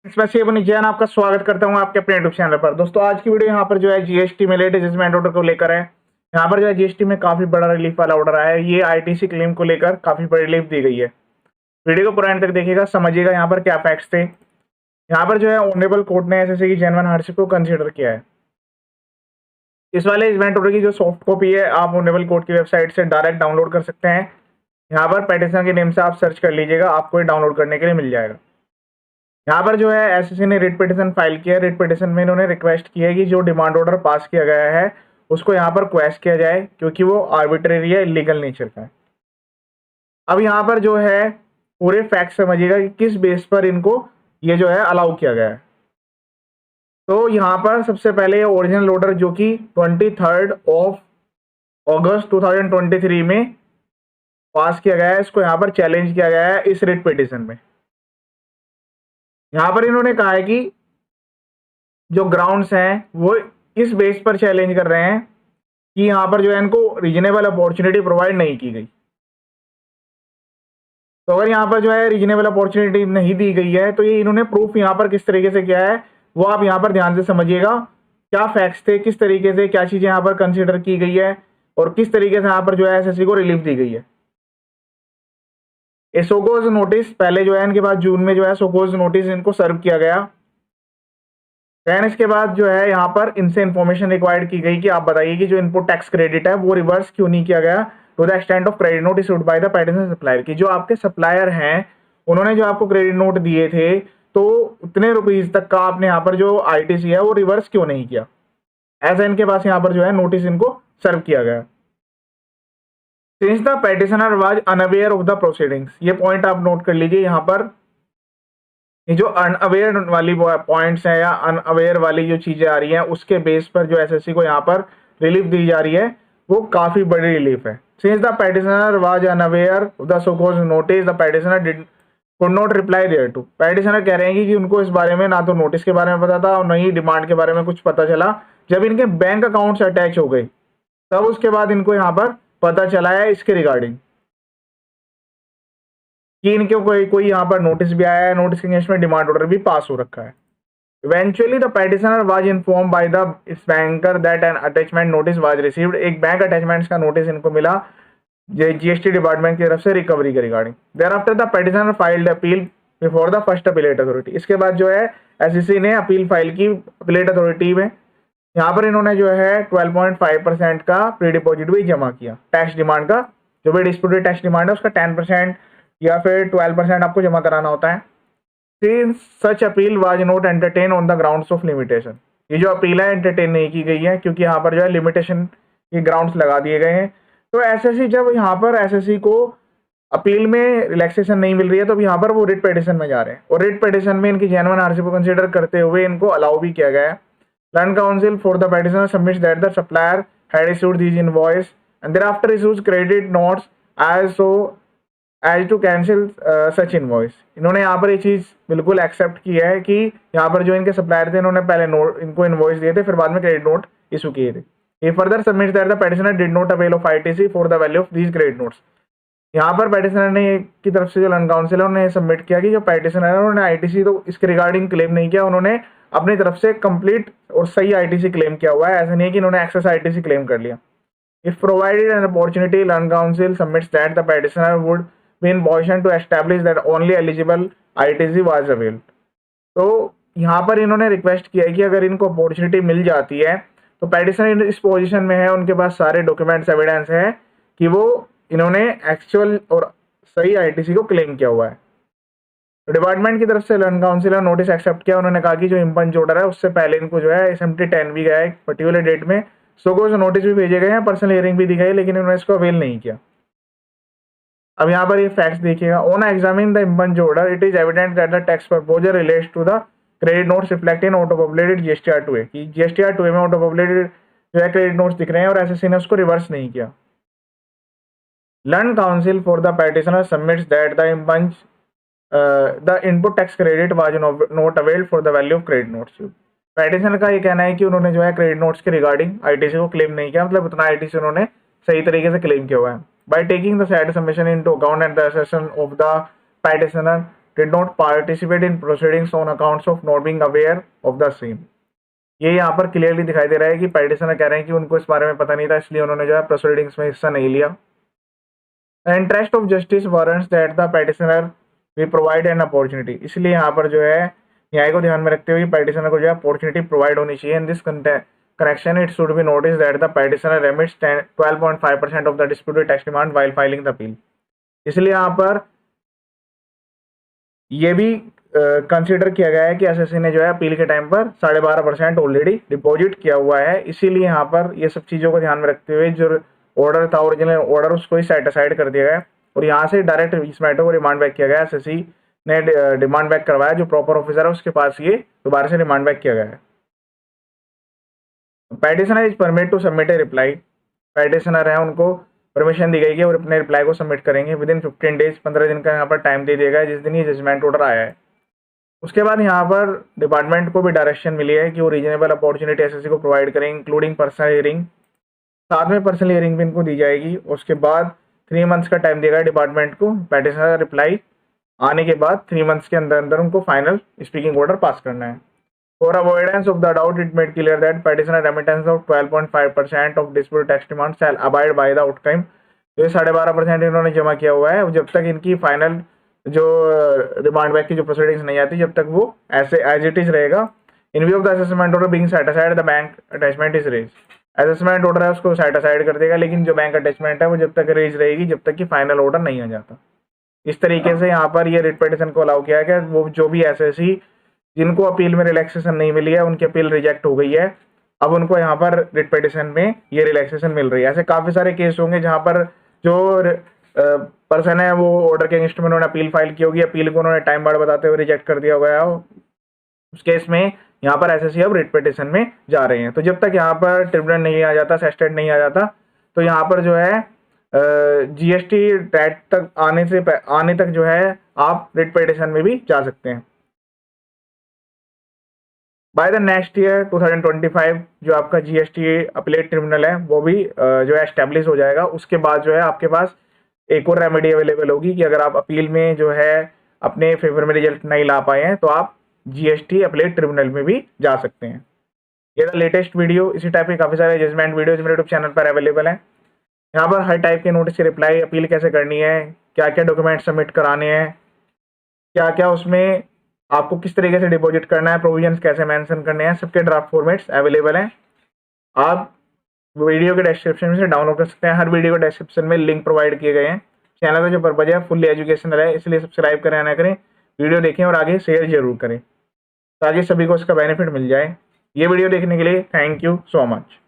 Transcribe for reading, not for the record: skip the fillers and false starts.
Specially अपनी जैन आपका स्वागत करता हूं आपके अपने यूट्यूब चैनल पर। दोस्तों आज की वीडियो यहां पर जो है जीएसटी में लेट जजमेंट ऑर्डर को लेकर है। यहां पर जो है जीएसटी में काफी बड़ा रिलीफ वाला ऑर्डर आया है। ये आईटीसी क्लेम को लेकर काफी बड़ी रिलीफ दी गई है। वीडियो को पूरा एंड तक देखिएगा, समझिएगा यहाँ पर क्या फैक्ट्स थे। यहाँ पर जो है ऑनरेबल कोर्ट ने एसएससी की जेन्युइन हार्डशिप को कंसिडर किया है। इस वाले जजमेंट ऑर्डर की जो सॉफ्ट कॉपी है आप ऑनरेबल कोर्ट की वेबसाइट से डायरेक्ट डाउनलोड कर सकते हैं। यहाँ पर पेटिशन के नेम से आप सर्च कर लीजिएगा, आपको ये डाउनलोड करने के लिए मिल जाएगा। यहाँ पर जो है एसएससी ने रिट पिटिशन फाइल किया है। रिट पिटिशन में इन्होंने रिक्वेस्ट की है कि जो डिमांड ऑर्डर पास किया गया है उसको यहाँ पर क्वेश्चन किया जाए, क्योंकि वो आर्बिट्रेरी है, इलीगल नेचर का है। अब यहाँ पर जो है पूरे फैक्ट समझिएगा कि किस बेस पर इनको ये जो है अलाउ किया गया है। तो यहाँ पर सबसे पहले ओरिजिनल ऑर्डर जो कि 23 अगस्त 2023 में पास किया गया है, इसको यहाँ पर चैलेंज किया गया है इस रिट पिटिशन में। यहाँ पर इन्होंने कहा है कि जो ग्राउंड्स हैं वो इस बेस पर चैलेंज कर रहे हैं कि यहाँ पर जो है इनको रीजनेबल अपॉर्चुनिटी प्रोवाइड नहीं की गई। तो अगर यहाँ पर जो है रीजनेबल अपॉर्चुनिटी नहीं दी गई है तो ये इन्होंने प्रूफ यहाँ पर किस तरीके से किया है वो आप यहाँ पर ध्यान से समझिएगा। क्या फैक्ट्स थे, किस तरीके से क्या चीजें यहाँ पर कंसिडर की गई है और किस तरीके से यहाँ पर जो है एसएससी को रिलीफ दी गई है। ये सोकोज नोटिस पहले जो है इनके बाद जून में जो है सोकोज नोटिस इनको सर्व किया गया। देन इसके बाद जो है यहाँ पर इनसे इंफॉर्मेशन रिक्वायर्ड की गई कि आप बताइए कि जो इनपुट टैक्स क्रेडिट है वो रिवर्स क्यों नहीं किया गया to the extent of credit note issued by the petition supplier. की जो आपके सप्लायर हैं उन्होंने जो आपको क्रेडिट नोट दिए थे तो उतने रुपीज तक का आपने यहाँ पर जो आईटीसी है वो रिवर्स क्यों नहीं किया, ऐसा इनके पास यहाँ पर जो है नोटिस इनको सर्व किया गया। Since the petitioner was unaware of the proceedings, ये पॉइंट आप नोट कर लीजिए। यहाँ पर ये जो अनअवेयर वाली पॉइंट्स हैं या अनअवेयर वाली जो चीजें आ रही हैं उसके बेस पर जो एसएससी को यहाँ पर रिलीफ दी जा रही है वो काफी बड़ी रिलीफ है। Since the petitioner was unaware of the so called notice the petitioner could not reply thereto. Petitioner कह रहे हैं कि उनको इस बारे में ना तो नोटिस के बारे में पता था और न ही डिमांड के बारे में कुछ पता चला। जब इनके बैंक अकाउंट्स अटैच हो गए तब उसके बाद इनको यहाँ पर पता चला है इसके रिगार्डिंग कि इनके कोई यहाँ पर नोटिस भी आया है, नोटिस के अगेंस्ट में डिमांड ऑर्डर भी पास हो रखा है। Eventually the petitioner was inform by the banker that an attachment notice was received. एक बैंक अटैचमेंट्स का नोटिस इनको मिला जीएसटी डिपार्टमेंट की तरफ से रिकवरी के regarding. Thereafter the petitioner filed appeal before the first appellate authority. इसके बाद जो है एसईसी ने अपील फाइल की अपीलेट अथॉरिटी में। यहाँ पर इन्होंने जो है 12.5% का प्री डिपॉजिट भी जमा किया। टैक्स डिमांड का जो भी डिस्प्यूटेड टैक्स डिमांड है उसका 10% या फिर 12% आपको जमा कराना होता है। Since such appeal was not entertain on the grounds of limitation, ये जो अपील है एंटरटेन नहीं की गई है क्योंकि यहाँ पर जो है लिमिटेशन के ग्राउंड्स लगा दिए गए हैं। तो एसएससी जब यहाँ पर एसएससी को अपील में रिलैक्सेशन नहीं मिल रही है तो यहाँ पर वो रिट पिटिशन में जा रहे हैं और रिट पिटिशन में इनकी जेन्युइन हार्डशिप को कंसीडर करते हुए इनको अलाउ भी किया गया है। Learned counsel for the petitioner submits that the supplier had issued these invoice and thereafter issues credit notes as to cancel such invoice. इन्होंने यहाँ पर ये चीज़ बिल्कुल एक्सेप्ट की है कि यहाँ पर जो इनके सप्लायर थे इन्होंने पहले नोट इनको इनवॉइस दिए थे, फिर बाद में क्रेडिट नोट इशू किए थे। ये further submits that the petitioner did not avail of ITC for the value of these credit notes. यहाँ पर पेटिशनर ने की तरफ से जो लैंड काउंसिल है उन्होंने सबमिट किया कि जो पेटिशनर है उन्होंने आईटीसी तो इसके रिगार्डिंग क्लेम नहीं किया, उन्होंने अपनी तरफ से कंप्लीट और सही आईटीसी क्लेम किया हुआ है। ऐसा नहीं है कि इन्होंने एक्सेस आईटीसी क्लेम कर लिया। If provided an opportunity learned counsel submits that the petitioner would be in position to establish that only eligible ITC was availed. तो यहाँ पर इन्होंने रिक्वेस्ट किया है कि अगर इनको अपॉर्चुनिटी मिल जाती है तो पेटिशनर इस पोजीशन में है, उनके पास सारे डॉक्यूमेंट्स एविडेंस है कि वो इन्होंने एक्चुअल और सही आईटीसी को क्लेम किया हुआ है। डिपार्टमेंट की तरफ से लैंड काउंसिल ने नोटिस एक्सेप्ट किया। उन्होंने कहा कि जो इम्पंच ऑर्डर है उससे पहले इनको जो है एसएमटी 10 भी गया है पर्टिकुलर डेट में, सो को नोटिस भी भेजे गए हैं, पर्सनल हियरिंग भी दी गई, लेकिन इन्होंने इसको अवेल नहीं किया। अब यहाँ पर ये फैक्ट्स देखिएगा। On examine the impugned order it is evident that the tax proposal relates to the credit notes reflect in auto populated GSTR 2A की जीएसटीआर 2A में ऑटो पब्लिकेटेड जो है क्रेडिट नोट्स दिख रहे हैं और एसएससी ने उसको रिवर्स नहीं किया। Learned counsel for the petitioner submits that the impugned the input tax credit was not availed for the value of credit notes. Petitioner का ये कहना है कि उन्होंने जो है क्रेडिट नोट्स के रिगार्डिंग आईटीसी को क्लेम नहीं किया, मतलब उतना आईटीसी उन्होंने सही तरीके से क्लेम किया हुआ है। By taking the sad submission into account and the assertion of the petitioner did not participate in proceedings on accounts of not being aware of the same. ये यहाँ पर क्लियरली दिखाई दे रहा है कि पेटिशनर कह रहे हैं कि उनको इस बारे में पता नहीं था, इसलिए उन्होंने जो है प्रोसीडिंग्स में हिस्सा नहीं लिया। Interest of justice warrants that the petitioner we provide an opportunity, इसलिए यहाँ पर जो है न्याय को ध्यान में रखते हुए पेटिशनर को जो है अपॉर्चुनिटी प्रोवाइड होनी चाहिए। In this connection it should be notice that the petitioner remits 12.5% of the disputed tax demand while filing the appeal. इसलिए यहाँ पर ये भी कंसीडर किया गया है कि एसएससी ने जो है अपील के टाइम पर 12.5% ऑलरेडी डिपॉजिट किया हुआ है। इसीलिए यहाँ पर ये सब चीज़ों को ध्यान में रखते हुए जो ऑर्डर था, ओरिजिनल ऑर्डर, उसको ही सेट असाइड कर दिया गया और यहाँ से डायरेक्ट इस मैटर को रिमांड बैक किया गया। एसएससी ने डिमांड बैक करवाया, जो प्रॉपर ऑफिसर है उसके पास ये दोबारा से रिमांड बैक किया गया है। Petitioner is permit to submit a reply, petitioner है उनको परमिशन दी गई है और अपने रिप्लाई को सबमिट करेंगे विद इन 15 डेज, 15 दिन का यहाँ पर टाइम दे दिया गया जिस दिन ये जजमेंट ऑर्डर आया है। उसके बाद यहाँ पर डिपार्टमेंट को भी डायरेक्शन मिली है कि वो रीजनेबल अपॉर्चुनिटी एसएससी को प्रोवाइड करें, इंक्लूडिंग पर्सनल हियरिंग, साथ में पर्सनल हियरिंग भी इनको दी जाएगी। उसके बाद 3 मंथ्स का टाइम दिया गया डिपार्टमेंट को, पेटिशनर का रिप्लाई आने के बाद 3 मंथ्स के अंदर अंदर उनको फाइनल स्पीकिंग ऑर्डर पास करना है। For avoidance of the doubt it made clear that petitioner remittance of 12.5% of disputed tax demand shall abide by the outcome. ये 12.5% इन्होंने जमा किया हुआ है, जब तक इनकी फाइनल जो रिमांड बैक की जो प्रोसीडिंग्स नहीं आती, जब तक वो ऐसे एज इट इज रहेगा। In view of the assessment order being set aside the bank attachment is raise, assessment order है उसको सेट असाइड कर देगा, लेकिन जो बैंक अटैचमेंट है वो जब तक रेज रहेगी जब तक कि फाइनल ऑर्डर नहीं आ जाता। इस तरीके से यहाँ पर ये रिट पिटीशन को अलाउ किया है कि वो जो भी एसएससी जिनको अपील में रिलैक्सेशन नहीं मिली है, उनकी अपील रिजेक्ट हो गई है, अब उनको यहाँ पर रिट पिटीशन में ये रिलैक्सेशन मिल रही है। ऐसे काफी सारे केस होंगे जहाँ पर जो पर्सन है वो ऑर्डर के अगेंस्ट में उन्होंने अपील फाइल की होगी, अपील को उन्होंने टाइम बार बताते हुए रिजेक्ट कर दिया गया हो, उस केस में यहाँ पर एसएससी अब रिट पिटीशन में जा रहे हैं। तो जब तक यहाँ पर ट्रिब्यूनल नहीं आ जाता, सेस्टेड नहीं आ जाता, तो यहाँ पर जो है जीएसटी टैट तक आने तक जो है आप रिट पिटीशन में भी जा सकते हैं। बाय द नेक्स्ट ईयर 2025 जो आपका जीएसटी अपीलेट ट्रिब्यूनल है वो भी जो है एस्टेब्लिश हो जाएगा। उसके बाद जो है आपके पास एक और रेमेडी अवेलेबल होगी कि अगर आप अपील में जो है अपने फेवर में रिजल्ट नहीं ला पाए हैं तो आप जीएसटी अपीलेट ट्रिब्यूनल में भी जा सकते हैं। ये द लेटेस्ट वीडियो, इसी टाइप के काफ़ी सारे जजमेंट वीडियोज मेरे यूट्यूब चैनल पर अवेलेबल हैं। यहाँ पर हर टाइप के नोटिस की रिप्लाई, अपील कैसे करनी है, क्या क्या डॉक्यूमेंट सबमिट कराने हैं, क्या क्या उसमें आपको किस तरीके से डिपॉजिट करना है, प्रोविजंस कैसे मेंशन करने हैं, सबके ड्राफ्ट फॉर्मेट्स अवेलेबल हैं। आप वीडियो के डिस्क्रिप्शन से डाउनलोड कर सकते हैं। हर वीडियो के डिस्क्रिप्शन में लिंक प्रोवाइड किए गए हैं। चैनल का जो पर्पज है फुल्ली एजुकेशनल है, इसलिए सब्सक्राइब करें ना करें, वीडियो देखें और आगे शेयर जरूर करें ताकि सभी को इसका बेनिफिट मिल जाए। ये वीडियो देखने के लिए थैंक यू सो मच।